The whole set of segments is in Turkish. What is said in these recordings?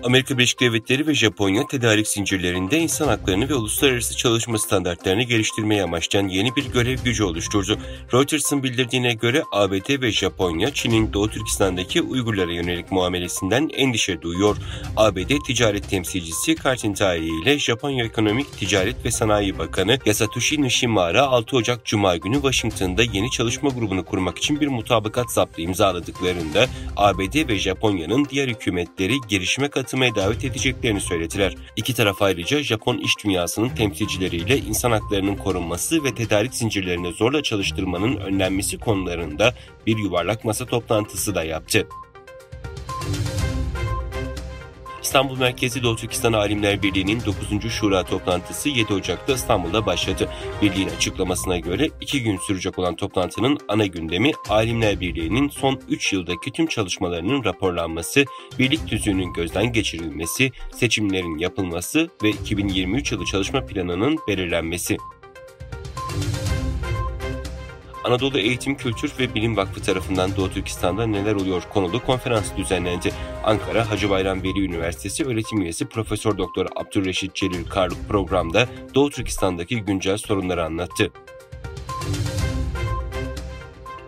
Amerika Birleşik Devletleri ve Japonya tedarik zincirlerinde insan haklarını ve uluslararası çalışma standartlarını geliştirmeye amaçlayan yeni bir görev gücü oluşturdu. Reuters'ın bildirdiğine göre ABD ve Japonya, Çin'in Doğu Türkistan'daki Uygurlara yönelik muamelesinden endişe duyuyor. ABD Ticaret Temsilcisi Kartin Tai ile Japonya Ekonomik Ticaret ve Sanayi Bakanı Yasatoshi Nishimura 6 Ocak Cuma günü Washington'da yeni çalışma grubunu kurmak için bir mutabakat zaptı imzaladıklarında ABD ve Japonya'nın diğer hükümetleri girişime katılmaya davet edeceklerini söylediler. İki taraf ayrıca Japon iş dünyasının temsilcileriyle insan haklarının korunması ve tedarik zincirlerini zorla çalıştırmanın önlenmesi konularında bir yuvarlak masa toplantısı da yaptı. İstanbul merkezli Doğu Türkistan Alimler Birliği'nin 9. Şura toplantısı 7 Ocak'ta İstanbul'da başladı. Birliğin açıklamasına göre 2 gün sürecek olan toplantının ana gündemi Alimler Birliği'nin son 3 yıldaki tüm çalışmalarının raporlanması, birlik tüzüğünün gözden geçirilmesi, seçimlerin yapılması ve 2023 yılı çalışma planının belirlenmesi. Anadolu Eğitim, Kültür ve Bilim Vakfı tarafından Doğu Türkistan'da neler oluyor konulu konferans düzenlendi. Ankara Hacı Bayram Veli Üniversitesi öğretim üyesi Profesör Doktor Abdülreşit Celil Karluk programda Doğu Türkistan'daki güncel sorunları anlattı.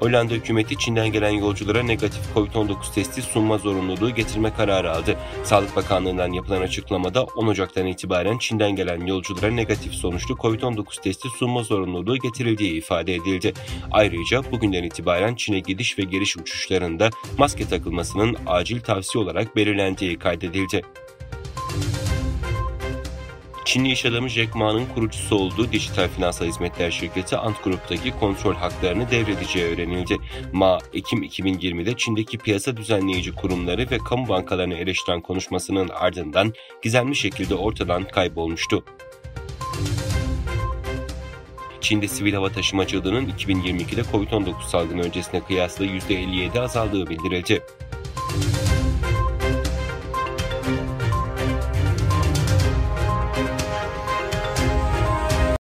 Hollanda hükümeti Çin'den gelen yolculara negatif COVID-19 testi sunma zorunluluğu getirme kararı aldı. Sağlık Bakanlığı'ndan yapılan açıklamada 10 Ocak'tan itibaren Çin'den gelen yolculara negatif sonuçlu COVID-19 testi sunma zorunluluğu getirildiği ifade edildi. Ayrıca bugünden itibaren Çin'e gidiş ve geliş uçuşlarında maske takılmasının acil tavsiye olarak belirlendiği kaydedildi. Çinli iş adamı Jack Ma'nın kurucusu olduğu dijital finansal hizmetler şirketi Ant Group'taki kontrol haklarını devredeceği öğrenildi. Ma, Ekim 2020'de Çin'deki piyasa düzenleyici kurumları ve kamu bankalarını eleştiren konuşmasının ardından gizemli şekilde ortadan kaybolmuştu. Çin'de sivil hava taşımacılığının 2022'de COVID-19 salgını öncesine kıyasla %57 azaldığı bildirildi.